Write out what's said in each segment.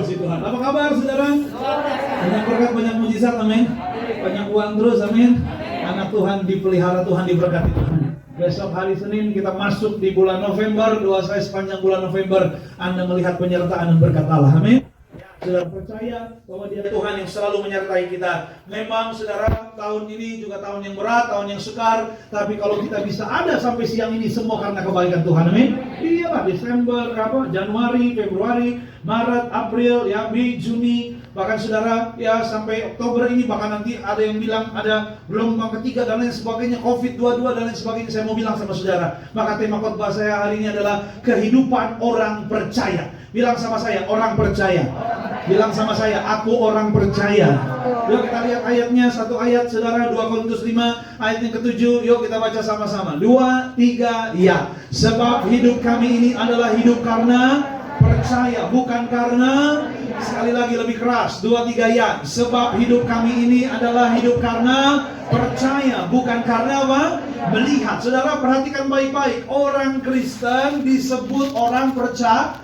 Puji Tuhan. Apa kabar saudara? Banyak berkat, banyak mujizat, amin. Banyak uang terus, amin. Anak Tuhan dipelihara Tuhan, diberkati Tuhan. Besok hari Senin kita masuk di bulan November. Doa saya sepanjang bulan November Anda melihat penyertaan dan berkat Allah, amin. Saudara percaya bahwa Dia Tuhan yang selalu menyertai kita. Memang saudara, tahun ini juga tahun yang berat, tahun yang sukar. Tapi kalau kita bisa ada sampai siang ini, semua karena kebaikan Tuhan, amin. Iyalah, Desember, Januari, Februari, Maret, April, ya, Mei, Juni, bahkan saudara, ya sampai Oktober ini, bahkan nanti ada yang bilang ada gelombang ketiga dan lain sebagainya, COVID-22 dan lain sebagainya. Saya mau bilang sama saudara, maka tema khotbah saya hari ini adalah kehidupan orang percaya. Bilang sama saya, orang percaya. Bilang sama saya, aku orang percaya. Yuk kita lihat ayatnya, satu ayat saudara, 2 Korintus 5 ayat yang ke-7. Yuk kita baca sama-sama. 2, 3, ya. Sebab hidup kami ini adalah hidup karena percaya, bukan karena, sekali lagi lebih keras, 2, 3, ya. Sebab hidup kami ini adalah hidup karena percaya, bukan karena apa? Melihat. Saudara perhatikan baik-baik, orang Kristen disebut orang percaya.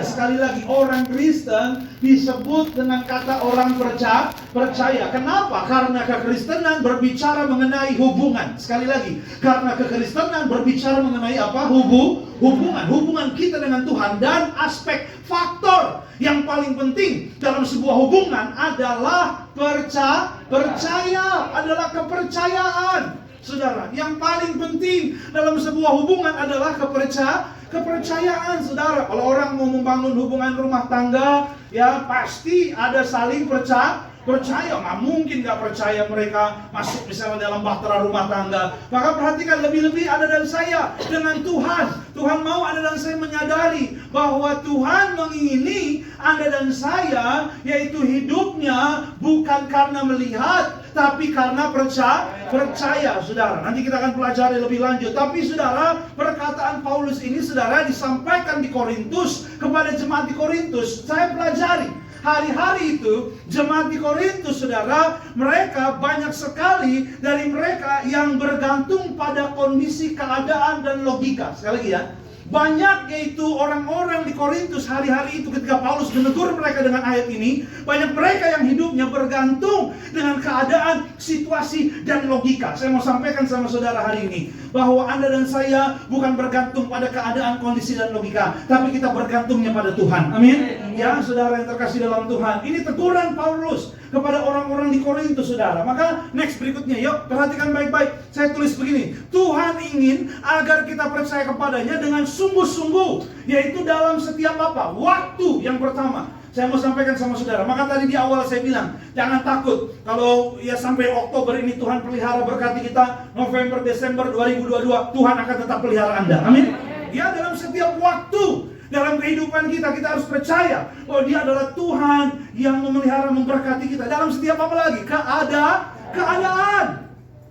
Sekali lagi, orang Kristen disebut dengan kata orang percaya. Kenapa? Karena kekristenan berbicara mengenai hubungan. Sekali lagi, karena kekristenan berbicara mengenai apa? Hubungan kita dengan Tuhan. Dan aspek faktor yang paling penting dalam sebuah hubungan adalah percaya, adalah kepercayaan. Saudara, yang paling penting dalam sebuah hubungan adalah kepercayaan, saudara. Kalau orang mau membangun hubungan rumah tangga, ya pasti ada saling percaya. Nggak mungkin nggak percaya mereka masuk misalnya dalam bahtera rumah tangga. Maka perhatikan, lebih-lebih ada dan saya dengan Tuhan. Tuhan mau ada dan saya menyadari bahwa Tuhan mengingini Anda dan saya, yaitu hidupnya bukan karena melihat, tapi karena percaya, saudara. Nanti kita akan pelajari lebih lanjut. Tapi saudara, perkataan Paulus ini saudara disampaikan di Korintus kepada jemaat di Korintus. Saya pelajari hari-hari itu jemaat di Korintus, saudara, mereka banyak sekali dari mereka yang bergantung pada kondisi, keadaan, dan logika. Sekali lagi ya, banyak yaitu orang-orang di Korintus hari-hari itu ketika Paulus menegur mereka dengan ayat ini, banyak mereka yang hidupnya bergantung dengan keadaan, situasi, dan logika. Saya mau sampaikan sama saudara hari ini bahwa Anda dan saya bukan bergantung pada keadaan, kondisi, dan logika, tapi kita bergantungnya pada Tuhan. Amin. Ya, saudara yang terkasih dalam Tuhan, ini teguran Paulus kepada orang-orang di Korintus, saudara. Maka next berikutnya, yuk perhatikan baik-baik. Saya tulis begini, Tuhan ingin agar kita percaya kepadanya dengan sungguh-sungguh, yaitu dalam setiap apa? Waktu. Yang pertama saya mau sampaikan sama saudara, maka tadi di awal saya bilang, jangan takut kalau ya sampai Oktober ini Tuhan pelihara berkati kita, November, Desember 2022, Tuhan akan tetap pelihara Anda. Amin. Ya, dalam setiap waktu dalam kehidupan kita harus percaya bahwa Dia adalah Tuhan yang memelihara, memberkati kita dalam setiap apa lagi? Keadaan.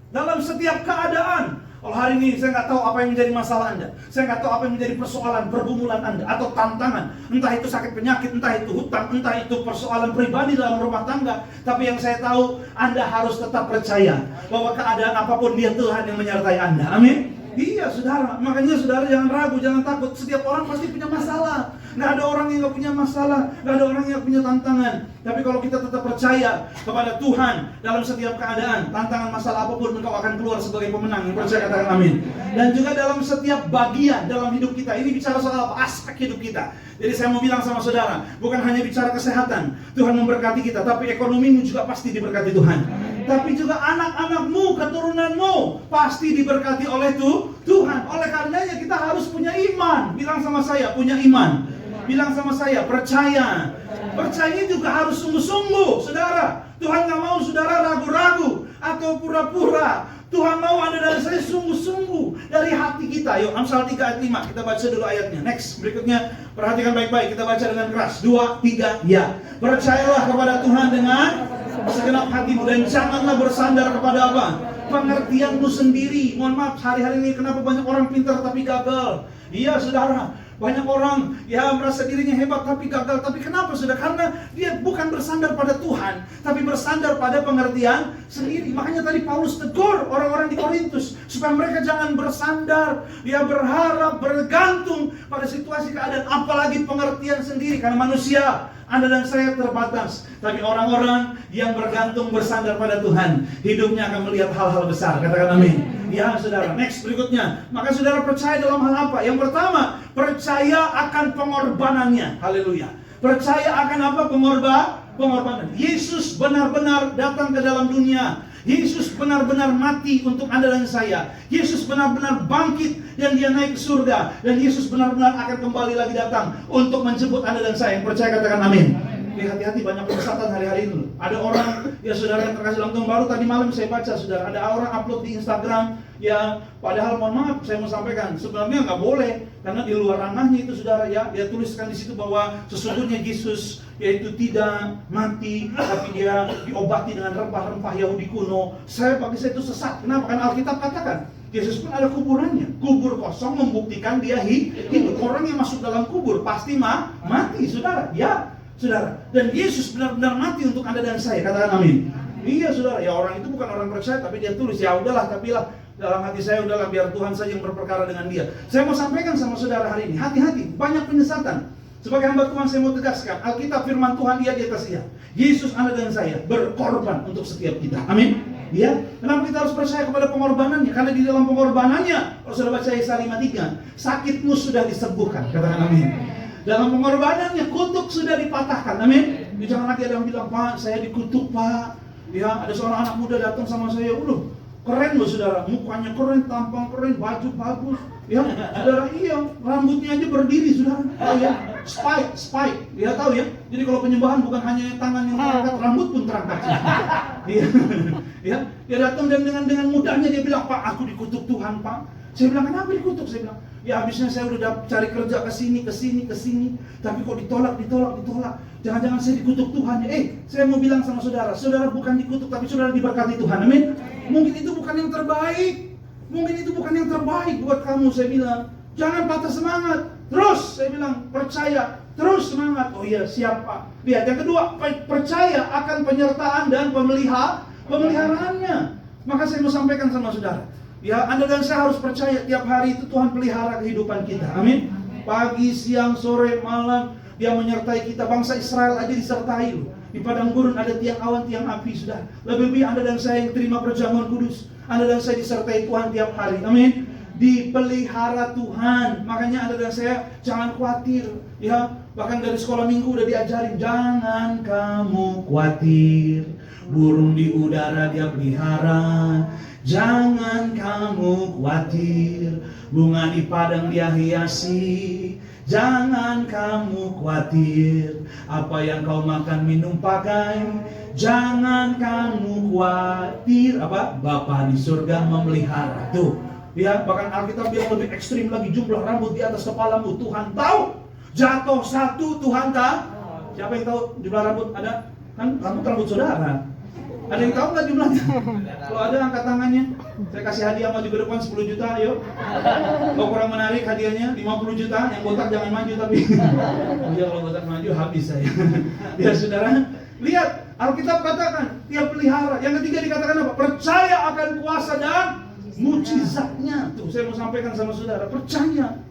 Dalam setiap keadaan. Kalau hari ini saya nggak tahu apa yang menjadi masalah Anda, saya nggak tahu apa yang menjadi persoalan, pergumulan Anda atau tantangan, entah itu sakit penyakit, entah itu hutang, entah itu persoalan pribadi dalam rumah tangga. Tapi yang saya tahu, Anda harus tetap percaya bahwa keadaan apapun Dia Tuhan yang menyertai Anda. Amin. Iya saudara, makanya saudara jangan ragu, jangan takut. Setiap orang pasti punya masalah. Nggak ada orang yang nggak punya masalah, nggak ada orang yang punya tantangan. Tapi kalau kita tetap percaya kepada Tuhan dalam setiap keadaan, tantangan, masalah apapun, engkau akan keluar sebagai pemenang. Yang percaya katakan amin. Dan juga dalam setiap bagian dalam hidup kita, ini bicara soal apa? Aspek hidup kita. Jadi saya mau bilang sama saudara, bukan hanya bicara kesehatan, Tuhan memberkati kita, tapi ekonomimu juga pasti diberkati Tuhan. Tapi juga anak-anakmu, keturunanmu pasti diberkati oleh Tuhan. Oleh karenanya kita harus punya iman. Bilang sama saya, punya iman. Bilang sama saya, percaya. Percaya juga harus sungguh-sungguh, saudara. Tuhan gak mau saudara ragu-ragu atau pura-pura. Tuhan mau Anda dan saya sungguh-sungguh dari hati kita. Yuk, Amsal 3 ayat 5. Kita baca dulu ayatnya. Next, berikutnya. Perhatikan baik-baik. Kita baca dengan keras. 2, 3, ya. Percayalah kepada Tuhan dengan segenap hatimu dan janganlah bersandar kepada apa? Pengertianmu sendiri. Mohon maaf, hari-hari ini kenapa banyak orang pintar tapi gagal? Iya, saudara. Banyak orang ya merasa dirinya hebat tapi gagal. Tapi kenapa sudah? Karena dia bukan bersandar pada Tuhan, tapi bersandar pada pengertian sendiri. Makanya tadi Paulus tegur orang-orang di Korintus supaya mereka jangan bersandar, ya berharap, bergantung pada situasi keadaan, apalagi pengertian sendiri. Karena manusia Anda dan saya terbatas. Tapi orang-orang yang bergantung bersandar pada Tuhan, hidupnya akan melihat hal-hal besar. Katakan amin. Ya saudara, next berikutnya. Maka saudara percaya dalam hal apa? Yang pertama, percaya akan pengorbanannya. Haleluya. Percaya akan apa? Pengorbanan. Yesus benar-benar datang ke dalam dunia. Yesus benar-benar mati untuk Anda dan saya. Yesus benar-benar bangkit dan dia naik ke surga. Dan Yesus benar-benar akan kembali lagi datang untuk menjemput Anda dan saya. Yang percaya katakan amin. Hati-hati, banyak penyesatan hari-hari ini. Ada orang, ya saudara yang terkasih dalam Tuhan, baru tadi malam saya baca saudara, ada orang upload di Instagram, ya padahal mohon maaf saya mau sampaikan, sebenarnya nggak boleh, karena di luar ranahnya itu saudara ya, dia tuliskan di situ bahwa sesungguhnya Yesus yaitu tidak mati, tapi dia diobati dengan rempah-rempah Yahudi kuno. Bagi saya itu sesat. Kenapa? Karena Alkitab katakan Yesus pun ada kuburannya, kubur kosong membuktikan dia hidup. Orang yang masuk dalam kubur pasti mati, saudara. Ya. Saudara, dan Yesus benar-benar mati untuk Anda dan saya. Katakan amin. Iya saudara, ya orang itu bukan orang percaya, tapi dia tulis, ya udahlah, tapi lah dalam hati saya udahlah, biar Tuhan saja yang berperkara dengan dia. Saya mau sampaikan sama saudara hari ini, hati-hati, banyak penyesatan. Sebagai hamba Tuhan saya mau tegaskan, Alkitab firman Tuhan dia di atas dia. Yesus, Anda dan saya berkorban untuk setiap kita. Amin. Ya, kenapa kita harus percaya kepada pengorbanannya? Karena di dalam pengorbanannya, kalau sudah baca Yesaya 53, sakitmu sudah disembuhkan. Katakan amin. Dalam pengorbanannya kutuk sudah dipatahkan. Amin. Jangan lagi ada yang bilang, Pak, saya dikutuk, Pak. Ya, ada seorang anak muda datang sama saya, keren loh saudara, mukanya keren, tampang keren, baju bagus. Ya, saudara, iya, rambutnya aja berdiri, saudara. Oh ya, spike. Ya tahu ya. Jadi kalau penyembahan bukan hanya tangan yang terangkat, rambut pun terangkat. Ya, dia datang dan dengan mudahnya dia bilang, Pak, aku dikutuk Tuhan, Pak. Saya bilang, kenapa dikutuk? Saya bilang, ya habisnya saya udah cari kerja ke sini, tapi kok ditolak. Jangan-jangan saya dikutuk Tuhan. Saya mau bilang sama saudara bukan dikutuk, tapi saudara diberkati Tuhan. Amin. Mungkin itu bukan yang terbaik buat kamu. Saya bilang, jangan patah semangat. Terus, saya bilang, percaya. Terus semangat. Oh iya, siap Pak. Lihat, yang kedua, percaya akan penyertaan dan pemeliharaannya. Maka saya mau sampaikan sama saudara, ya, Anda dan saya harus percaya tiap hari itu Tuhan pelihara kehidupan kita. Amin. Pagi, siang, sore, malam dia menyertai kita. Bangsa Israel aja disertai loh. Di padang gurun ada tiang awan, tiang api, sudah. Lebih-lebih Anda dan saya yang terima perjamuan kudus, Anda dan saya disertai Tuhan tiap hari. Amin. Dipelihara Tuhan. Makanya Anda dan saya jangan khawatir. Ya, bahkan dari sekolah minggu udah diajarin, jangan kamu khawatir, burung di udara dia pelihara. Jangan kamu khawatir, bunga di padang dia hiasi. Jangan kamu khawatir, apa yang kau makan, minum, pakai. Jangan kamu khawatir, Bapa di surga memelihara. Tuh, ya, bahkan Alkitab bilang lebih ekstrim lagi, jumlah rambut di atas kepalamu Tuhan tahu. Jatuh satu Tuhan tahu. Siapa yang tahu jumlah rambut? Ada? Kan rambut saudara. Ada yang tahu nggak jumlahnya? Kalau ada angkat tangannya. Saya kasih hadiah maju ke depan 10 juta, ayo. Kalau kurang menarik hadiahnya 50 juta. Yang botak jangan maju tapi. Oh iya, kalau botak maju habis saya. Ya saudara, lihat Alkitab katakan dia pelihara. Yang ketiga dikatakan apa? Percaya akan kuasa dan mujizatnya. Tuh saya mau sampaikan sama saudara, percaya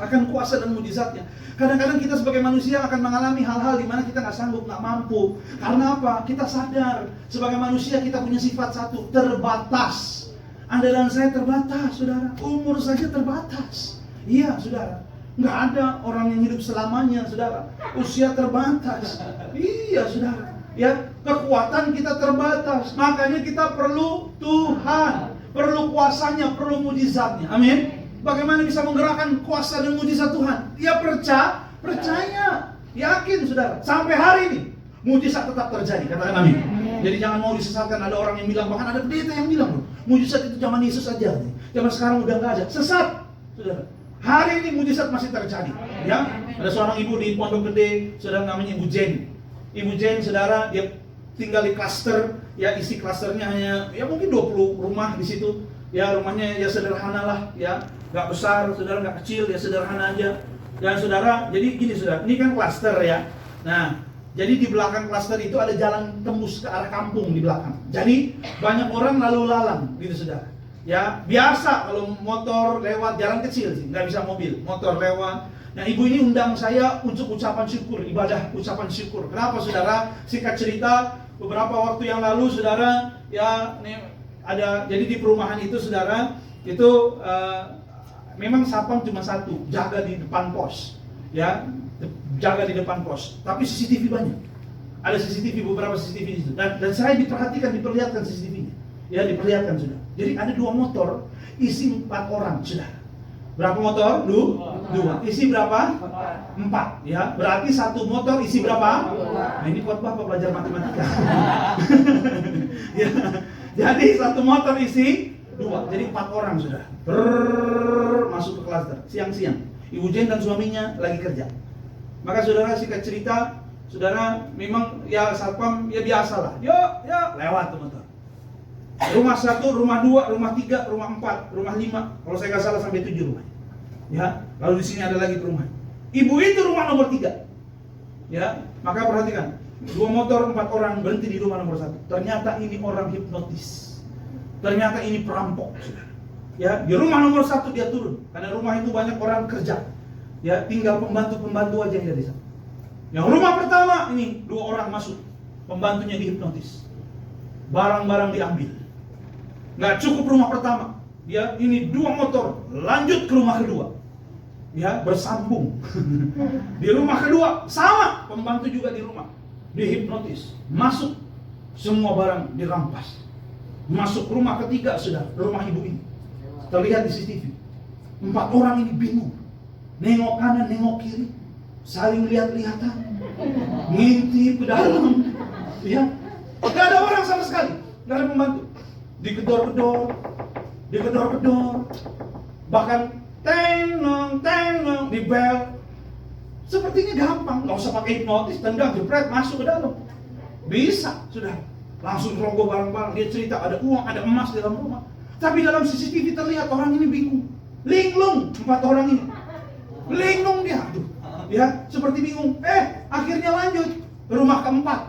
akan kuasa dan mujizatnya. Kadang-kadang kita sebagai manusia akan mengalami hal-hal di mana kita nggak sanggup, nggak mampu. Karena apa? Kita sadar sebagai manusia kita punya sifat satu, terbatas. Anda dan saya terbatas, saudara. Umur saja terbatas. Iya, saudara. Nggak ada orang yang hidup selamanya, saudara. Usia terbatas. Iya, saudara. Ya, kekuatan kita terbatas. Makanya kita perlu Tuhan, perlu kuasanya, perlu mujizatnya. Amin. Bagaimana bisa menggerakkan kuasa dan mujizat Tuhan? Dia percaya, yakin saudara. Sampai hari ini mujizat tetap terjadi. Katakan amin. Jadi jangan mau disesatkan. Ada orang yang bilang, bahkan ada pendeta yang bilang loh, mujizat itu zaman Yesus aja. Zaman sekarang udah nggak ada. Sesat, saudara. Hari ini mujizat masih terjadi. Ya, ada seorang ibu di Pondok Gede, saudara, namanya Ibu Jen. Ibu Jen, saudara, dia tinggal di klaster. Ya, isi klasternya hanya ya mungkin 20 rumah di situ. Ya, rumahnya ya sederhana lah, ya. Gak besar, saudara, gak kecil, ya sederhana aja. Dan saudara, jadi gini saudara, ini kan klaster ya. Nah, jadi di belakang klaster itu ada jalan tembus ke arah kampung di belakang. Jadi banyak orang lalu lalang gitu saudara. Ya, biasa kalau motor lewat jalan kecil sih, nggak bisa mobil. Motor lewat, Nah, ibu ini undang saya untuk ucapan syukur, ibadah ucapan syukur. Kenapa saudara? Singkat cerita, beberapa waktu yang lalu saudara, ya ada, jadi di perumahan itu saudara, itu memang sapam cuma satu, jaga di depan pos, ya, jaga di depan pos. Tapi CCTV banyak, ada CCTV, beberapa CCTV di situ. Dan saya diperlihatkan CCTV-nya, ya, diperlihatkan sudah. Jadi ada 2 motor, isi 4 orang sudah. Berapa motor? 2. Isi berapa? 4. Ya, berarti 1 motor isi berapa? 2. Nah, ini buat bapak belajar matematika. Ya, jadi 1 motor isi 2. Jadi 4 orang sudah. Masuk ke klaster. Siang-siang. Ibu Jen dan suaminya lagi kerja. Maka saudara, singkat cerita, saudara memang ya satpam ya biasalah. Yuk, lewat tuh motor. Rumah 1, rumah 2, rumah 3, rumah 4, rumah 5. Kalau saya nggak salah sampai 7 rumah. Ya, lalu di sini ada lagi perumahan. Ibu itu rumah nomor 3. Ya, maka perhatikan, 2 motor 4 orang berhenti di rumah nomor 1. Ternyata ini orang hipnotis. Ternyata ini perampok. Ya, di rumah nomor 1 dia turun karena rumah itu banyak orang kerja. Ya, tinggal pembantu-pembantu aja yang ada di sana. Yang rumah pertama ini 2 orang masuk, pembantunya dihipnotis. Barang-barang diambil. Nggak cukup rumah pertama, ya, ini 2 motor lanjut ke rumah kedua. Ya, bersambung. Di rumah kedua sama, pembantu juga di rumah dihipnotis, masuk, semua barang dirampas. Masuk rumah ketiga sudah, rumah ibu ini terlihat di CCTV. 4 orang ini bingung, nengok kanan, nengok kiri, saling lihat-lihatan, ngintip ke dalam. Ya, gak ada orang sama sekali, gak ada pembantu. Digedor-gedor, bahkan teng-nong, di bel. Sepertinya gampang, nggak usah pakai hipnotis, tendang, jepret, masuk ke dalam. Bisa, sudah. Langsung rogoh barang-barang. Dia cerita ada uang, ada emas di dalam rumah. Tapi dalam CCTV terlihat orang ini bingung. Linglung, 4 orang ini. Linglung dia, aduh. Ya, seperti bingung. Akhirnya lanjut. Rumah keempat.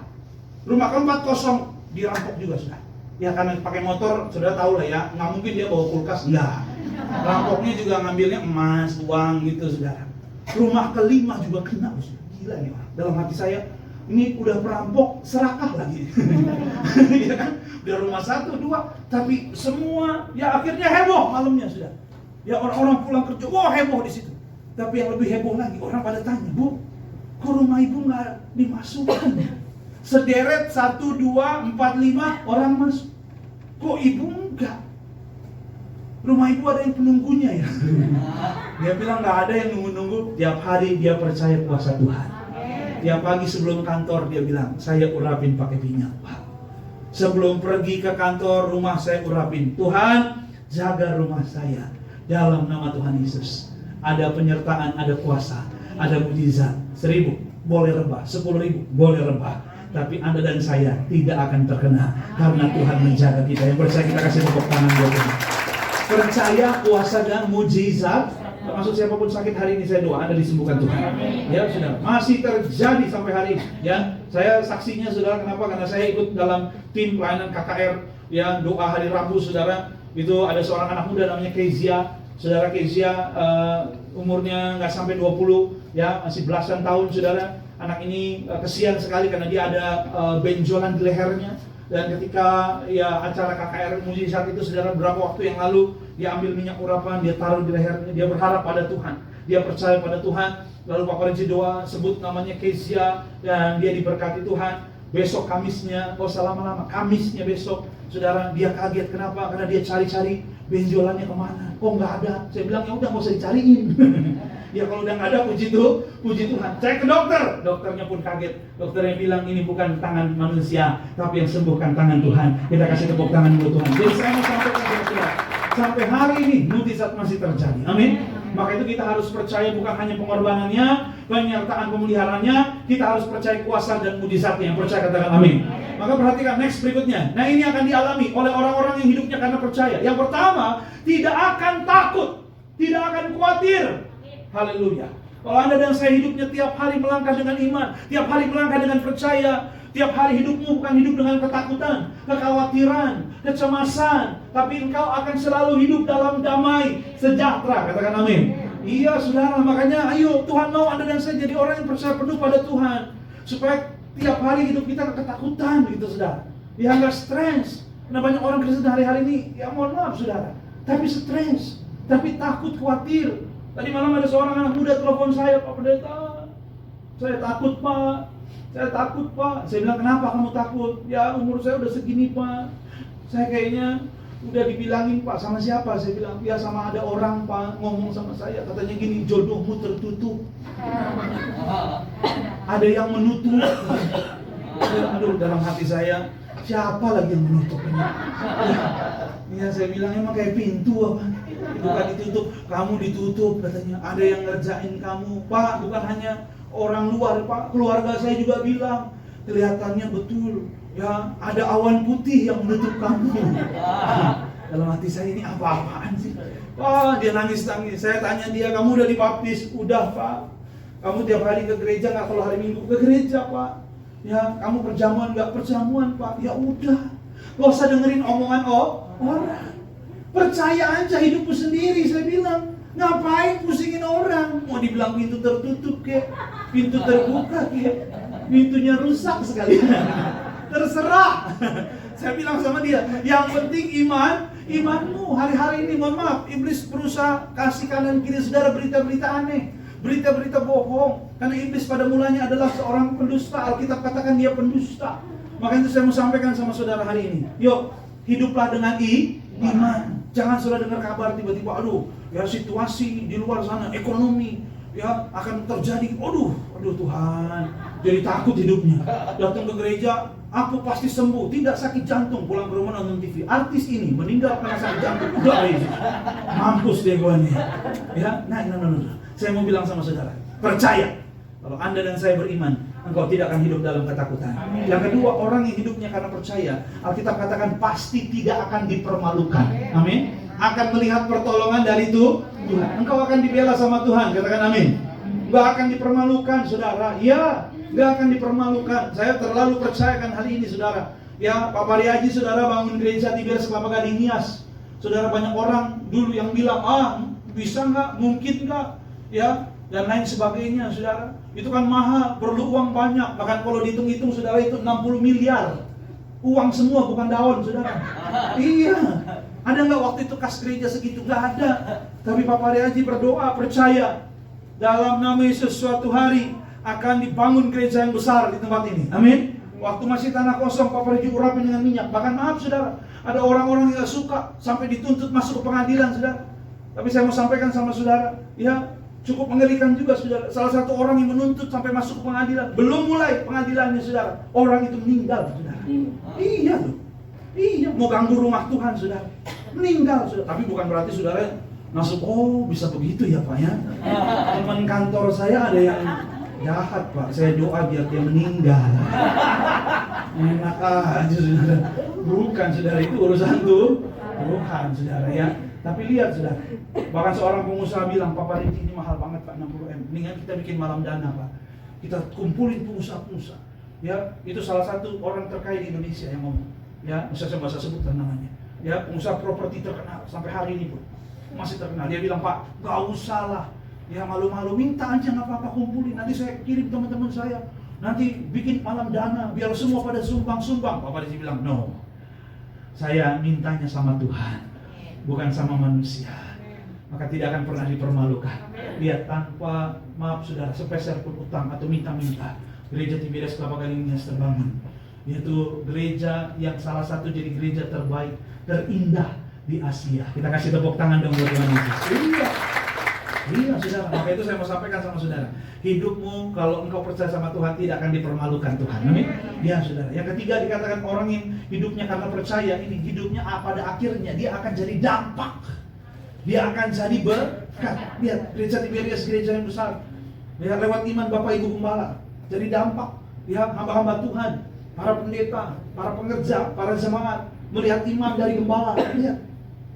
Rumah keempat kosong, dirampok juga sudah. Ya karena pakai motor, sudah tahu lah ya, nggak mungkin dia bawa kulkas, enggak. Rampoknya juga ngambilnya emas, uang gitu, saudara. Rumah kelima juga kena, gila nih orang. Dalam hati saya, ini udah perampok, serakah lagi. Ya kan? Udah rumah 1, 2, tapi semua, ya akhirnya heboh malamnya sudah. Ya orang-orang pulang kerja, wah heboh di situ. Tapi yang lebih heboh lagi, orang pada tanya, Bu, kok rumah ibu nggak dimasukkan? Sederet 1, 2, 4, 5 orang masuk. Kok ibu enggak? Rumah ibu ada yang penunggunya ya? Dia bilang nggak ada yang nunggu-nunggu. Tiap hari dia percaya kuasa Tuhan. Tiap pagi sebelum kantor dia bilang, saya urapin pakai minyak, Pak. Sebelum pergi ke kantor, rumah saya urapin. Tuhan, jaga rumah saya dalam nama Tuhan Yesus. Ada penyertaan, ada kuasa, ada mukjizat. 1.000 boleh rebah, 10.000 boleh rebah. Tapi Anda dan saya tidak akan terkena karena Tuhan menjaga kita. Yang percaya kita kasih tepuk tangan buat Tuhan. Percaya kuasa dan mujizat. Termasuk siapapun sakit hari ini saya doa Anda disembuhkan Tuhan. Ya saudara, masih terjadi sampai hari ini. Ya, saya saksinya saudara. Kenapa? Karena saya ikut dalam tim pelayanan KKR. Ya, doa hari Rabu saudara. Itu ada seorang anak muda namanya Kezia. Saudara Kezia umurnya nggak sampai 20, ya masih belasan tahun saudara. Anak ini kesian sekali karena dia ada benjolan di lehernya. Dan ketika ya acara KKR Mujizat itu saudara, beberapa waktu yang lalu dia ambil minyak urapan, dia taruh di lehernya, dia berharap pada Tuhan, dia percaya pada Tuhan. Lalu Pak Renci doa, sebut namanya Kezia, dan dia diberkati Tuhan. Besok Kamisnya, lama-lama Kamisnya besok, saudara, dia kaget. Kenapa? Karena dia cari-cari benjolannya kemana, kok nggak ada. Saya bilang ya udah nggak usah dicariin. Ya kalau udah nggak ada, puji Tuhan. Cek ke dokter, dokternya pun kaget. Dokternya bilang ini bukan tangan manusia, tapi yang sembuhkan tangan Tuhan. Kita kasih tepuk tangan buat Tuhan. Jadi saya mau sampaikan saudara, sampai hari ini mujizat masih terjadi. Amin. Maka itu kita harus percaya bukan hanya pengorbanannya, penyertaan pemeliharaannya, kita harus percaya kuasa dan mujizatnya. Yang percaya katakan amin. Maka perhatikan next berikutnya. Nah ini akan dialami oleh orang-orang yang hidupnya karena percaya. Yang pertama, tidak akan takut, tidak akan khawatir. Haleluya. Kalau Anda dan saya hidupnya tiap hari melangkah dengan iman, tiap hari melangkah dengan percaya, tiap hari hidupmu bukan hidup dengan ketakutan, kekhawatiran, kecemasan, tapi engkau akan selalu hidup dalam damai, sejahtera. Katakan amin. Iya saudara, makanya ayo Tuhan mau Anda dan saya jadi orang yang percaya penuh pada Tuhan, supaya tiap hari hidup kita ketakutan gitu saudara. Ya nggak stres. Nah banyak orang Kristen hari-hari ini, ya mohon maaf saudara, tapi stres, tapi takut, khawatir. Tadi malam ada seorang anak muda telepon saya, Pak Pendeta, saya takut Pak, saya takut Pak. Saya bilang kenapa kamu takut? Ya umur saya udah segini Pak, saya kayaknya udah dibilangin Pak sama siapa? Saya bilang ya sama ada orang Pak ngomong sama saya, katanya gini, jodohmu tertutup. Ada yang menutup. Aduh, dalam hati saya, siapa lagi yang menutup ini? Ya saya bilang emang kayak pintu apa? Bukan ditutup, kamu ditutup katanya. Ada yang ngerjain kamu, Pak. Bukan hanya orang luar Pak, keluarga saya juga bilang kelihatannya betul. Ya ada awan putih yang menutup kamu. Dalam hati saya ini apa-apaan sih? Wah dia nangis-nangis. Saya tanya dia, kamu udah dibaptis? Udah Pak. Kamu tiap hari ke gereja nggak? Kalau hari Minggu ke gereja Pak. Ya kamu perjamuan nggak? Perjamuan Pak. Ya udah, gak usah dengerin omongan orang. Percaya aja hidupmu sendiri. Saya bilang, ngapain pusingin orang? Mau dibilang pintu tertutup kek, pintu terbuka kek, pintunya rusak sekali. Terserah. Saya bilang sama dia, yang penting imanmu. Hari-hari ini mohon maaf, iblis berusaha kasih kanan kiri saudara berita-berita aneh, berita-berita bohong. Karena iblis pada mulanya adalah seorang pendusta. Alkitab katakan dia pendusta. Maka itu saya mau sampaikan sama saudara hari ini. Yuk, hiduplah dengan iman. Jangan saudara dengar kabar tiba-tiba, aduh, ya situasi di luar sana, ekonomi, ya akan terjadi. Aduh Tuhan, jadi takut hidupnya. Datang ke gereja, aku pasti sembuh, tidak sakit jantung. Pulang ke rumah nonton TV, artis ini meninggal karena sakit jantung. Udah, mampus deh gue nih. Ya, nah. Saya mau bilang sama saudara, percaya. Kalau Anda dan saya beriman, engkau tidak akan hidup dalam ketakutan. Yang kedua, orang yang hidupnya karena percaya, Alkitab katakan pasti tidak akan dipermalukan. Amin. Akan melihat pertolongan dari Tuhan. Engkau akan dibela sama Tuhan. Katakan amin. Gak akan dipermalukan saudara. Ya, gak akan dipermalukan. Saya terlalu percayakan hal ini saudara. Ya, Pak Pariaji saudara bangun gereja Tiberias Kelapa Gading Nias. Saudara banyak orang dulu yang bilang, bisa gak? Mungkin gak? Ya, dan lain sebagainya saudara. Itu kan mahal, perlu uang banyak. Bahkan kalau dihitung-hitung saudara itu 60 miliar. Uang semua bukan daun saudara. Iya. Ada nggak waktu itu kas gereja segitu? Nggak ada. Tapi Pak Pariaji berdoa, percaya dalam nama Yesus suatu hari akan dibangun gereja yang besar di tempat ini. Amin. Waktu masih tanah kosong, Pak Pariaji urapin dengan minyak. Bahkan maaf saudara, ada orang-orang yang nggak suka sampai dituntut masuk ke pengadilan saudara. Tapi saya mau sampaikan sama saudara, ya cukup mengerikan juga saudara. Salah satu orang yang menuntut sampai masuk ke pengadilan, belum mulai pengadilannya saudara, orang itu meninggal saudara. Iya loh. Iya, mau ganggu rumah Tuhan saudara, meninggal saudara. Tapi bukan berarti saudara masuk, bisa begitu ya Pak ya. Teman kantor saya ada yang jahat Pak, saya doa biar dia meninggal. Enak aja saudara. Bukan saudara, itu urusan Tuhan saudara ya. Tapi lihat saudara, bahkan seorang pengusaha bilang, Pak Pariaji ini mahal banget Pak, 60M. Mendingan kita bikin malam dana Pak. Kita kumpulin pengusaha-pengusaha. Ya, itu salah satu orang terkaya di Indonesia yang ngomong. Ya, saya bahasa sebutkan namanya. Ya, pengusaha properti terkenal sampai hari ini pun masih terkenal. Dia bilang, Pak, gak usah lah. Ya malu-malu, minta aja nggak apa-apa, kumpulin. Nanti saya kirim teman-teman saya. Nanti bikin malam dana, biar semua pada sumbang-sumbang. Pak Pariaji bilang, no. Saya mintanya sama Tuhan, bukan sama manusia. Maka tidak akan pernah dipermalukan. Lihat, tanpa maaf saudara, sepeser pun utang atau minta-minta, gereja Tiberias Kelapa Gading Nias terbangun. Yaitu gereja yang salah satu jadi gereja terbaik, terindah di Asia. Kita kasih tepuk tangan dong buat Tuhan Yesus. Iya saudara, maka itu saya mau sampaikan sama saudara. Hidupmu kalau engkau percaya sama Tuhan tidak akan dipermalukan Tuhan. Amin. Ya saudara. Yang ketiga dikatakan orang yang hidupnya karena percaya, ini hidupnya pada akhirnya dia akan jadi dampak. Dia akan jadi berkat. Lihat, gereja Tiberias gereja yang besar. Lihat lewat iman Bapak Ibu Gembala. Jadi dampak. Lihat hamba-hamba Tuhan, para pendeta, para pengerja, para jemaat melihat iman dari gembala. Lihat.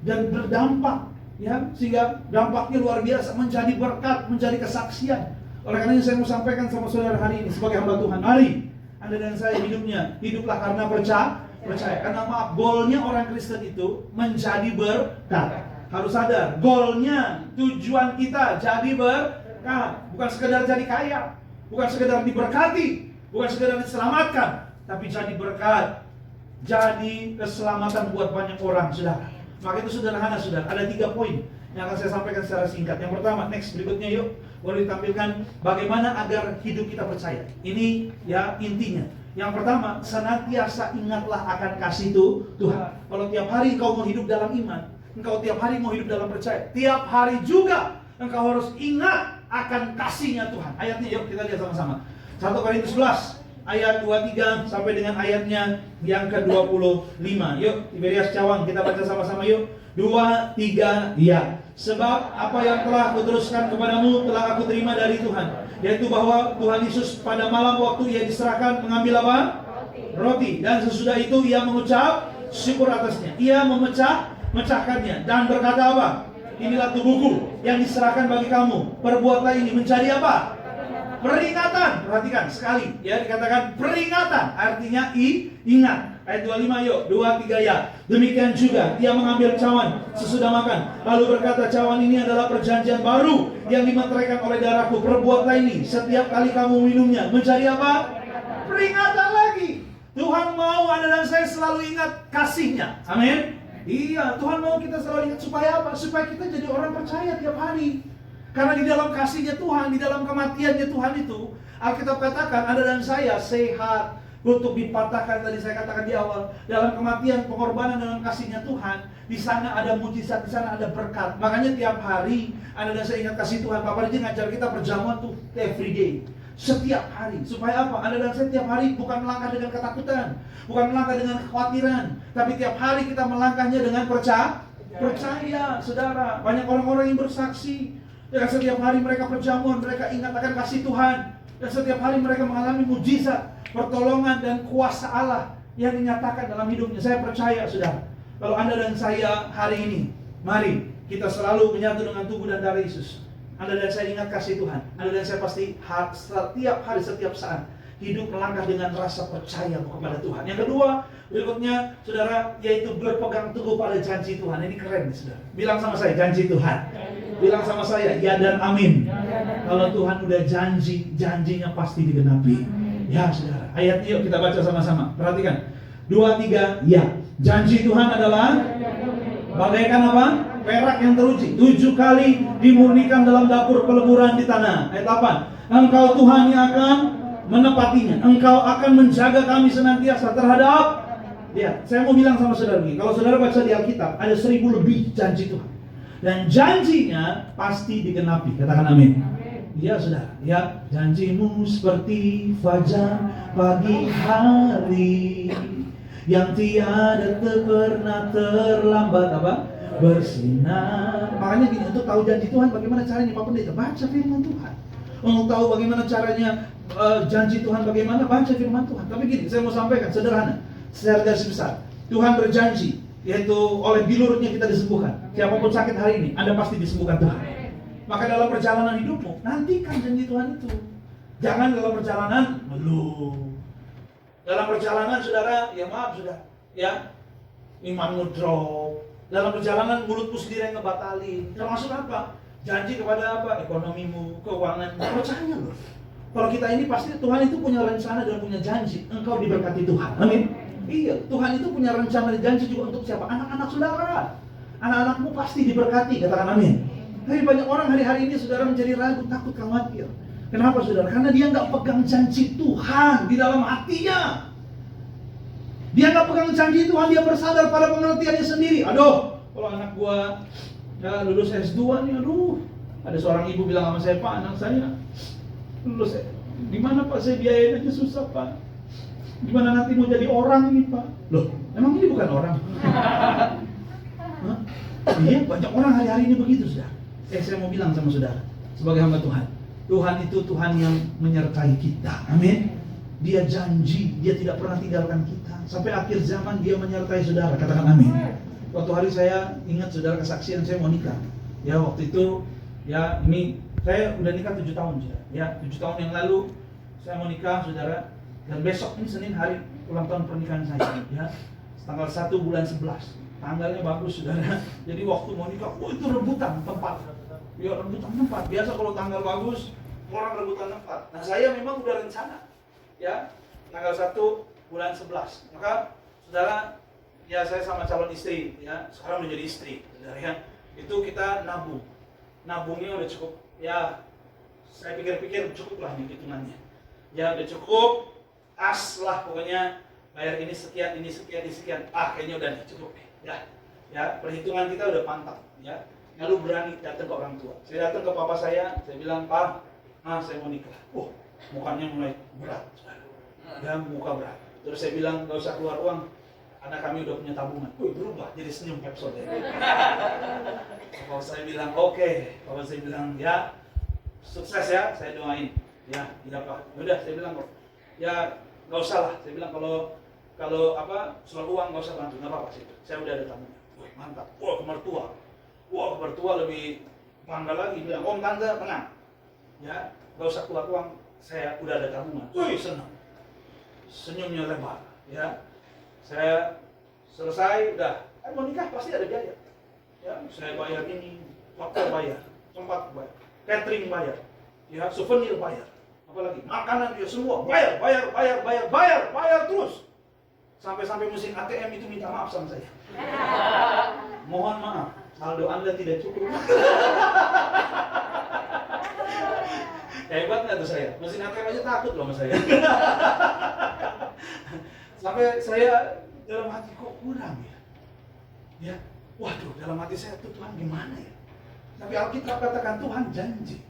Dan berdampak. Ya, sehingga dampaknya luar biasa, menjadi berkat, menjadi kesaksian. Oleh karena itu saya mau sampaikan sama saudara hari ini sebagai hamba Tuhan, mari Anda dan saya hiduplah karena percaya. Karena maaf, goalnya orang Kristen itu menjadi berkat. harus sadar, goalnya, tujuan kita jadi berkat, bukan sekedar jadi kaya, bukan sekedar diberkati, bukan sekedar diselamatkan, tapi jadi berkat, jadi keselamatan buat banyak orang, saudara. Maka itu sederhana, saudara. Ada 3 poin yang akan saya sampaikan secara singkat. Yang pertama, next berikutnya yuk, boleh ditampilkan bagaimana agar hidup kita percaya. Ini ya intinya. Yang pertama, senantiasa ingatlah akan kasih Tuhan. Kalau tiap hari kau mau hidup dalam iman, engkau tiap hari mau hidup dalam percaya, tiap hari juga engkau harus ingat akan kasihnya Tuhan. Ayatnya yuk kita lihat sama-sama. 1 Korintus 11 ayat 23 sampai dengan ayatnya yang ke-25. Yuk, Tiberias Cawang kita baca sama-sama yuk. 2, 3, ya. Sebab apa yang telah kuteruskan kepadamu telah aku terima dari Tuhan, yaitu bahwa Tuhan Yesus pada malam waktu ia diserahkan mengambil apa? Roti. Dan sesudah itu ia mengucap syukur atasnya. Ia memecahkannya dan berkata apa? Inilah tubuhku yang diserahkan bagi kamu. Perbuatlah ini menjadi apa? Peringatan. Perhatikan sekali ya, dikatakan peringatan, artinya ingat. Ayat 25 yuk, 2, 3 ya. Demikian juga ia mengambil cawan sesudah makan, lalu berkata, cawan ini adalah perjanjian baru yang dimeteraikan oleh darahku. Perbuatlah ini setiap kali kamu minumnya menjadi apa? Peringatan lagi. Tuhan mau Anda dan saya selalu ingat kasihnya. Amin. Iya, Tuhan mau kita selalu ingat supaya apa? Supaya kita jadi orang percaya tiap hari. Karena di dalam kasihnya Tuhan, di dalam kematiannya Tuhan itu, Alkitab katakan Anda dan saya sehat, untuk dipatahkan, tadi saya katakan di awal, dalam kematian, pengorbanan dalam kasihnya Tuhan, di sana ada mujizat, di sana ada berkat. Makanya tiap hari Anda dan saya ingat kasih Tuhan. Bapak Riji ngajar kita berjamuan tuh every day, setiap hari. Supaya apa? Anda dan saya tiap hari bukan melangkah dengan ketakutan, bukan melangkah dengan kekhawatiran, tapi tiap hari kita melangkahnya dengan percaya, saudara. Banyak orang-orang yang bersaksi, dan setiap hari mereka berjamuan, mereka ingat akan kasih Tuhan, dan setiap hari mereka mengalami mujizat, pertolongan dan kuasa Allah yang dinyatakan dalam hidupnya. Saya percaya, saudara, kalau Anda dan saya hari ini, mari kita selalu menyatu dengan tubuh dan darah Yesus. Anda dan saya ingat kasih Tuhan. Anda dan saya pasti setiap hari, setiap saat hidup melangkah dengan rasa percaya kepada Tuhan. Yang kedua, berikutnya, saudara, yaitu berpegang teguh pada janji Tuhan. Ini keren, saudara. Bilang sama saya, janji Tuhan. Bilang sama saya, ya dan amin. Kalau Tuhan udah janji, janjinya pasti digenapi. Ya, saudara. Ayat yuk kita baca sama-sama. Perhatikan. 2, 3, ya. Janji Tuhan adalah bagaikan apa? Perak yang teruji 7 kali dimurnikan dalam dapur peleburan di tanah. Ayat 8. Engkau Tuhan yang akan menepatinya. Engkau akan menjaga kami senantiasa terhadap. Ya, saya mau bilang sama saudara begini. Kalau saudara baca di Alkitab, ada 1000 lebih janji Tuhan. Dan janjinya pasti digenapi. Katakan amin. Ya saudara, ya, janjimu seperti fajar pagi hari yang tiada pernah terlambat apa? Bersinar. Makanya gini, untuk tahu janji Tuhan bagaimana caranya Pak Pendeta? Baca firman Tuhan. Untuk tahu bagaimana caranya janji Tuhan bagaimana? Baca firman Tuhan. Tapi gini, saya mau sampaikan sederhana, secara garis besar. Tuhan berjanji, yaitu oleh bilurutnya kita disembuhkan. Siapapun sakit hari ini, Anda pasti disembuhkan Tuhan. Maka dalam perjalanan hidupmu, nantikan janji Tuhan itu. Jangan dalam perjalanan melulu. Dalam perjalanan, saudara, ya maaf saudara, ya, imanmu drop. Dalam perjalanan mulutmu sendiri yang ngebatalin. Termasuk apa? Janji kepada apa? Ekonomimu, keuanganmu. Percaya loh. Kalau kita ini pasti Tuhan itu punya rencana dan punya janji. Engkau diberkati Tuhan. Amin. Iya, Tuhan itu punya rencana dan janji juga untuk siapa? Anak-anak saudara. Anak-anakmu pasti diberkati. Katakan amin. Tapi banyak orang hari-hari ini saudara menjadi ragu, takut, khawatir. Kenapa saudara? Karena dia nggak pegang janji Tuhan di dalam hatinya. Dia nggak pegang janji Tuhan, dia bersandar pada pengertiannya sendiri. Aduh, kalau anak gua ya lulus S2 nih, aduh. Ada seorang ibu bilang sama saya, Pak, anak saya lulus, gimana Pak, saya biayain aja susah Pak. Gimana nanti mau jadi orang nih Pak? Loh, emang ini bukan orang? Iya, banyak orang hari-hari ini begitu sudah. Saya mau bilang sama saudara, sebagai hamba Tuhan, Tuhan itu Tuhan yang menyertai kita. Amin. Dia janji, dia tidak pernah tinggalkan kita. Sampai akhir zaman dia menyertai saudara. Katakan amin. Waktu hari saya ingat saudara kesaksian saya mau nikah. Ya waktu itu, ya ini saya udah nikah 7 tahun saudara. Ya 7 tahun yang lalu saya mau nikah saudara. Dan besok ini Senin hari ulang tahun pernikahan saya. Ya tanggal 1 bulan 11. tanggalnya bagus saudara. Jadi waktu mau nikah, itu rebutan tempat. Ya rebutan tempat. Biasa kalau tanggal bagus, orang rebutan tempat. Nah saya memang udah rencana, ya tanggal 1 bulan 11. Maka saudara, ya saya sama calon istri, ya sekarang menjadi istri, saudara ya. Itu kita nabung. Nabungnya udah cukup, ya saya pikir-pikir cukup lah nih hitungannya. Ya udah cukup, as lah pokoknya, bayar ini sekian, ini sekian, ini sekian. Kayaknya udah nih cukup ya. Ya perhitungan kita udah mantap, ya. Lalu berani datang ke orang tua. Saya datang ke papa saya bilang, Pak, saya mau nikah. Mukanya mulai berat, ya muka berat. Terus saya bilang, gak usah keluar uang, karena kami udah punya tabungan. Berubah jadi senyum Pepsol ya. Papa saya bilang, oke. Papa saya bilang, ya sukses ya, saya doain. Ya, tidak apa. Udah, saya bilang kok, ya nggak usah lah. Saya bilang kalau soal uang nggak usah bantu, nggak apa-apa sih. Saya udah ada tabungan. Mantap. Ke mertua lebih bangga lagi. Bilang, Om Tante tenang. Ya, nggak usah keluar uang. Saya udah ada tabungan. Senang. Senyumnya lebar. Ya, saya selesai. Udah. Mau nikah pasti ada biaya. Ya, saya bayar ini, hotel bayar, tempat bayar, catering bayar, ya souvenir bayar. Apalagi makanan dia semua bayar terus sampai mesin ATM itu minta maaf sama saya. Mohon maaf, saldo Anda tidak cukup. Hebat nggak tuh saya? Mesin ATM aja takut loh sama saya. Sampai saya dalam hati kok kurang ya. Ya, waduh, dalam hati saya tuh Tuhan gimana ya? Tapi Alkitab katakan Tuhan janji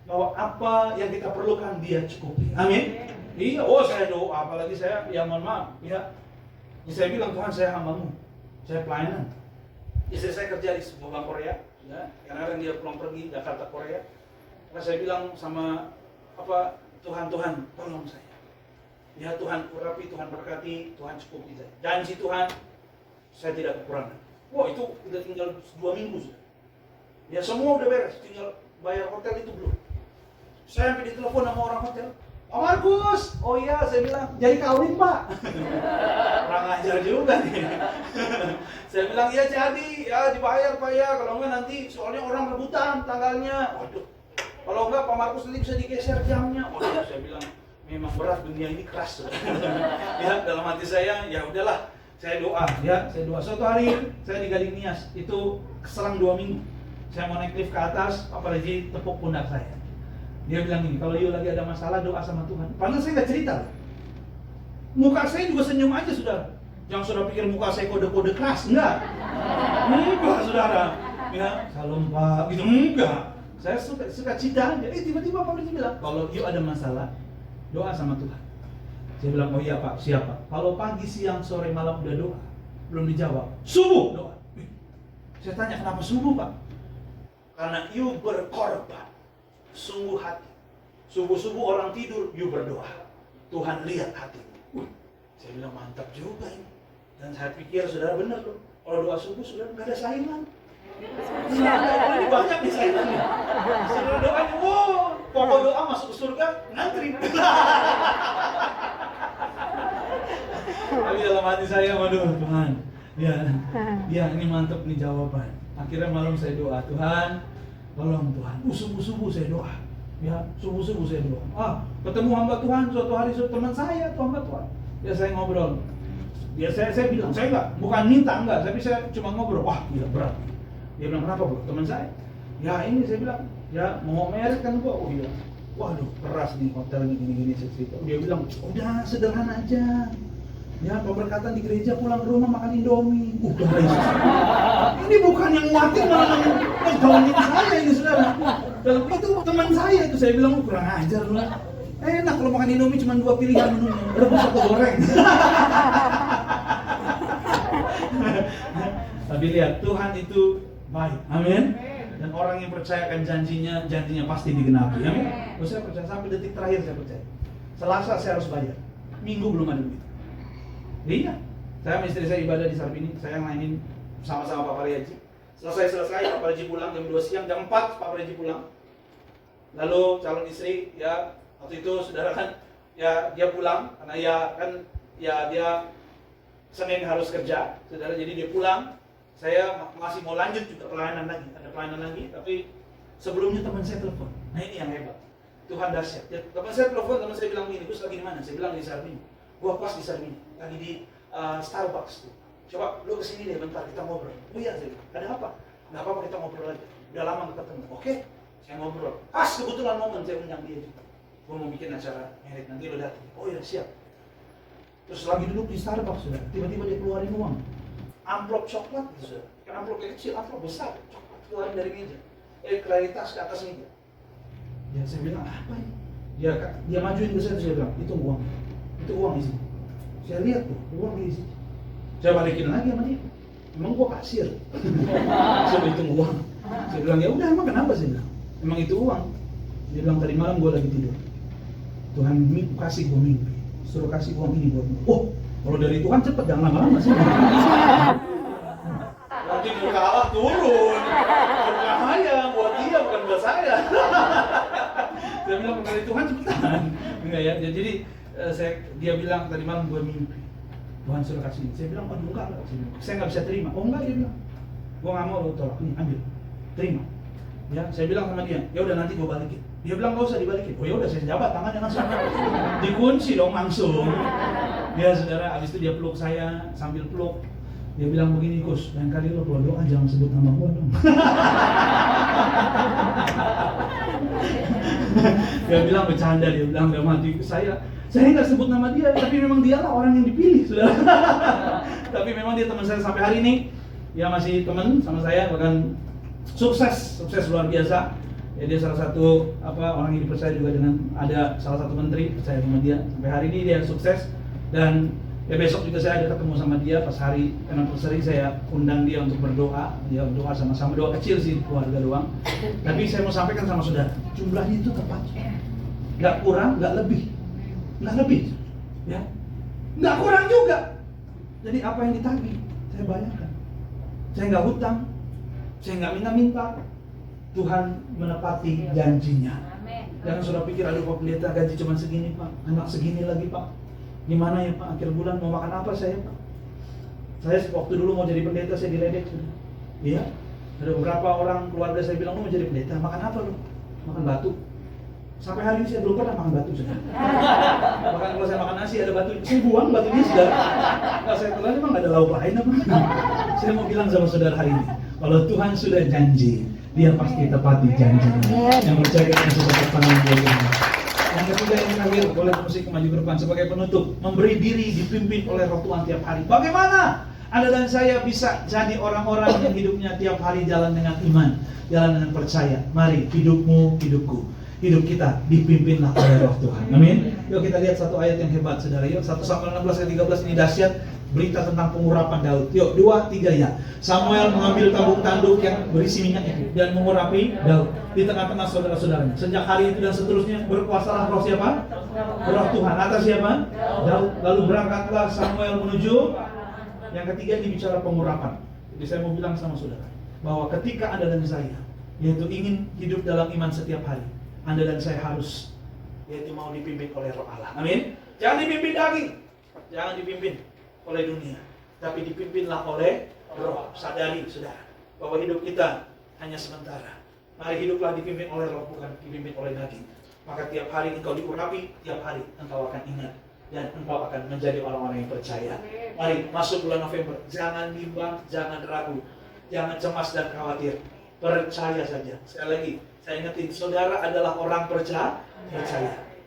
bahwa apa yang kita perlukan Dia cukupi. Amin. Iya, saya doa, apalagi saya, ya mohon maaf, ya. Saya bilang, Tuhan saya hambamu, saya pelayanan. Istri saya kerja di sebuah bank Korea, ya. Kadang-kadang dia pulang pergi Jakarta Korea. Maka saya bilang sama Tuhan tolong saya. Ya Tuhan urapi, Tuhan berkati, Tuhan cukupi saya. Janji Tuhan, saya tidak kekurangan. Itu udah tinggal 2 minggu sudah. Ya semua udah beres, tinggal bayar hotel itu belum. Saya sampai ditelepon sama orang hotel. Pak Markus, iya saya bilang, jadi kawin Pak. Kurang ajar juga nih. Saya bilang, iya jadi, ya dibayar Pak ya. Kalau enggak nanti soalnya orang rebutan tanggalnya. Waduh, kalau enggak Pak Markus nanti bisa digeser jamnya. Saya bilang, memang berat dunia ini keras. Ya dalam hati saya, ya udahlah. Saya doa. Suatu hari saya di Gading Nias, itu selang 2 minggu. Saya mau naik lift ke atas, Pak Reji tepuk pundak saya. Dia bilang gini, kalau you lagi ada masalah doa sama Tuhan. Padahal saya nggak cerita. Muka saya juga senyum aja saudara. Jangan saudara pikir muka saya kode-kode keras, enggak. Enggak saudara. Ya, salam Pak, gitu enggak. Saya suka cita aja. Tiba-tiba Pak Reji bilang, kalau you ada masalah, doa sama Tuhan. Saya bilang, oh iya Pak, siapa? Kalau pagi, siang, sore, malam udah doa, belum dijawab, subuh doa. Saya tanya, kenapa subuh Pak? Karena you berkorban, sungguh hati. Subuh-subuh orang tidur, you berdoa. Tuhan lihat hati. Saya bilang, mantap juga ini. Dan saya pikir, saudara benar loh. Kalau doa subuh, saudara nggak ada saingan. Ini banyak nih saingannya. Saudara doanya, pokok doa masuk ke surga, ngantri. Tapi dalam hati saya, waduh Tuhan, ya ini mantap nih jawaban. Akhirnya malam saya doa, Tuhan, tolong Tuhan. Subuh-subuh saya doa, ya subuh-subuh saya doa. Ketemu hamba Tuhan suatu hari teman saya, tuh hamba Tuhan. Ya saya ngobrol. Ya saya bilang, saya bukan minta tapi saya cuma ngobrol. Wah gila berat. Dia bilang kenapa bro? Teman saya. Ya ini saya bilang, ya mau merit kan gua. Oh iya. Waduh keras nih hotelnya gini-gini saya cerita. Dia bilang, udah sederhana aja. Ya pemberkatan di gereja, pulang ke rumah makan Indomie. Ini bukan yang nguatin, malah ngejauhin saya ini saudara. Dalam itu teman saya itu saya bilang kurang ajar lu. Enak kalau makan Indomie cuma 2 pilihan menunya, rebus atau goreng. Tapi lihat Tuhan itu baik, amin. Dan orang yang percayakan janjinya pasti digenapi, amin. Saya percaya sampai detik terakhir saya percaya. Selasa saya harus bayar, Minggu belum ada duit. Iya, saya sama istri saya ibadah di Sarbini, saya ngelainin sama-sama Pak Reji. Selesai Pak Reji pulang jam 2 siang, jam 4 Pak Reji pulang. Lalu calon istri, ya waktu itu saudara kan, ya dia pulang karena dia Senin harus kerja, saudara. Jadi dia pulang, Saya masih mau lanjut juga pelayanan lagi, ada pelayanan lagi, tapi sebelumnya teman saya telepon. Nah ini yang hebat, Tuhan dahsyat. Ya, teman saya telepon, teman saya bilang gini, Gus lagi di mana? Saya bilang di Sarmini. Gua pas di Sarmini, lagi di Starbucks tuh. Coba lu kesini deh bentar, kita ngobrol. Oh iya, saya bilang, ada apa? Nggak apa-apa, kita ngobrol aja. Udah lama nggak ketemu. Oke, saya ngobrol. Pas kebetulan momen saya undang dia juga. Gua mau bikin acara merit, nanti lo datang. Oh iya, siap. Terus lagi duduk di Starbucks sudah, tiba-tiba dia keluarin uang. Amplop coklat gitu, kan amplopnya kecil, amplop besar, coklat keluarin dari meja, klaritas ke atas meja. Ya saya bilang apa ini? Dia majuin ke saya bilang itu uang isi. Saya lihat tuh uang isi. Saya balikin lagi sama dia. Emang gua kasir? Saya hitung uang. Saya bilang ya udah emang kenapa sih bilang? Emang itu uang. Dia bilang tadi malam gua lagi tidur. Tuhan kasih gua mimpi, suruh kasih uang ini buat gua. Oh, kalau dari Tuhan cepet, jangan lama-lama sih. Nanti muka Allah turun. Berbahaya buat dia, bukan buat saya. Saya bilang dari Tuhan cepetan. Enggak ya. Jadi dia bilang tadi malam gue mimpi. Tuhan suruh kasih ini. Saya bilang aduh enggak. Saya nggak bisa terima. Oh enggak, dia bilang. Gue nggak mau lo tolak. Nih ambil, terima. Ya, saya bilang sama dia. Ya udah nanti gue balikin. Dia bilang nggak usah dibalikin. Oh ya udah saya jabat tangannya langsung. Dikunci dong langsung. Dia saudara, abis itu dia peluk saya, sambil peluk dia bilang begini, Gus, lain kali lo kalau doa jangan sebut nama gua dong. Dia bilang bercanda, dia bilang gak mati. Saya nggak sebut nama dia, tapi memang dialah orang yang dipilih, saudara. Tapi memang dia teman saya sampai hari ini, dia masih teman sama saya, bahkan sukses luar biasa. Ya, dia salah satu orang yang dipercaya juga dengan ada salah satu menteri percaya sama dia. Sampai hari ini dia sukses. Dan ya besok juga saya ada ketemu sama dia pas hari anniversary, saya undang dia untuk berdoa, dia berdoa sama-sama, doa kecil sih keluarga doang. Tapi saya mau sampaikan sama saudara, jumlahnya itu tepat, nggak kurang, nggak lebih, ya, nggak kurang juga. Jadi apa yang ditagih, saya bayarkan. Saya nggak hutang, saya nggak minta-minta. Tuhan menepati janjinya. Jangan sudah pikir, aduh Pak Pendeta gaji cuma segini Pak, anak segini lagi Pak. Gimana ya Pak, akhir bulan mau makan apa saya Pak? Saya waktu dulu mau jadi pendeta, saya diledek sudah. Iya, ada beberapa orang keluarga saya bilang, lu mau jadi pendeta, makan apa lu? Makan batu. Sampai hari ini saya belum pernah makan batu sudah. Bahkan kalau saya makan nasi ada batu, saya buang batunya sudah. Kalau saya telan emang gak ada lauk lain apa? Saya mau bilang sama saudara hari ini, kalau Tuhan sudah janji, dia pasti tepati janjinya. Yang percaya dengan sesuatu tangan dia. Yang ketiga yang terakhir, boleh musik maju ke depan sebagai penutup, memberi diri dipimpin oleh Roh Tuhan tiap hari. Bagaimana Anda dan saya bisa jadi orang-orang yang hidupnya tiap hari jalan dengan iman, jalan dengan percaya? Mari, hidupmu, hidupku, hidup kita dipimpinlah oleh Roh Tuhan. Amin. Yuk kita lihat satu ayat yang hebat, saudara. Yuk 1 Samuel 16 ayat 13 ini dahsyat. Berita tentang pengurapan Daud. Yuk 2, 3 ya. Samuel mengambil tabung tanduk yang berisi minyak itu dan mengurapi Daud di tengah-tengah saudara-saudaranya. Sejak hari itu dan seterusnya berkuasalah roh siapa? Roh Tuhan atas siapa? Daud. Lalu berangkatlah Samuel menuju. Yang ketiga ini bicara pengurapan. Jadi saya mau bilang sama saudara bahwa ketika Anda dan saya yaitu ingin hidup dalam iman setiap hari, Anda dan saya harus yaitu mau dipimpin oleh Roh Allah. Amin. Jangan dipimpin daging, jangan dipimpin oleh dunia, tapi dipimpinlah oleh Roh. Sadari saudara bahwa hidup kita hanya sementara. Mari hiduplah dipimpin oleh Roh, bukan dipimpin oleh daging. Maka tiap hari engkau diurapi, tiap hari engkau akan ingat dan engkau akan menjadi orang-orang yang percaya. Mari masuk bulan November, jangan bimbang, jangan ragu, jangan cemas dan khawatir. Percaya saja. Sekali lagi saya ingetin, saudara adalah orang percaya.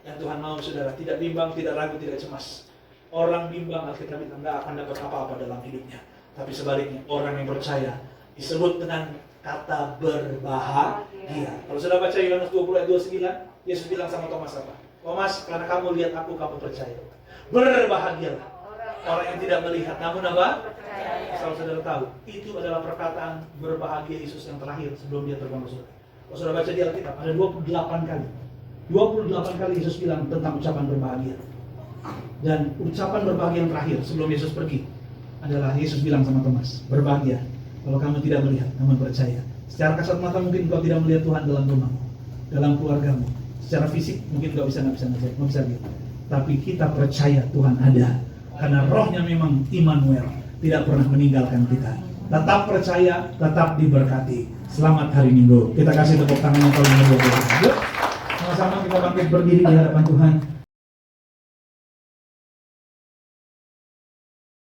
Yang Tuhan mau saudara tidak bimbang, tidak ragu, tidak cemas. Orang bimbang Alkitab tidak akan dapat apa-apa dalam hidupnya. Tapi sebaliknya, orang yang percaya disebut dengan kata berbahagia. Kalau sudah baca Yohanes 20 ayat 29, Yesus bilang sama Thomas apa? Thomas, karena kamu lihat aku, kamu percaya. Berbahagialah orang yang tidak melihat, namun apa? Kalau saudara tahu, itu adalah perkataan berbahagia Yesus yang terakhir sebelum dia terbang ke surga. Kalau sudah baca di Alkitab, ada 28 kali. 28 kali Yesus bilang tentang ucapan berbahagia. Dan ucapan berbahagia yang terakhir sebelum Yesus pergi adalah Yesus bilang sama Thomas, berbahagia kalau kamu tidak melihat, namun percaya. Secara kasat mata mungkin kau tidak melihat Tuhan dalam rumahmu, dalam keluargamu. Secara fisik mungkin kau nggak bisa lihat. Tapi kita percaya Tuhan ada, karena Rohnya memang Immanuel, tidak pernah meninggalkan kita. tetap percaya, tetap diberkati. Selamat hari Minggu. Kita kasih tepuk tangan yang paling meriah. Yuk, sama-sama kita bangkit berdiri di hadapan Tuhan.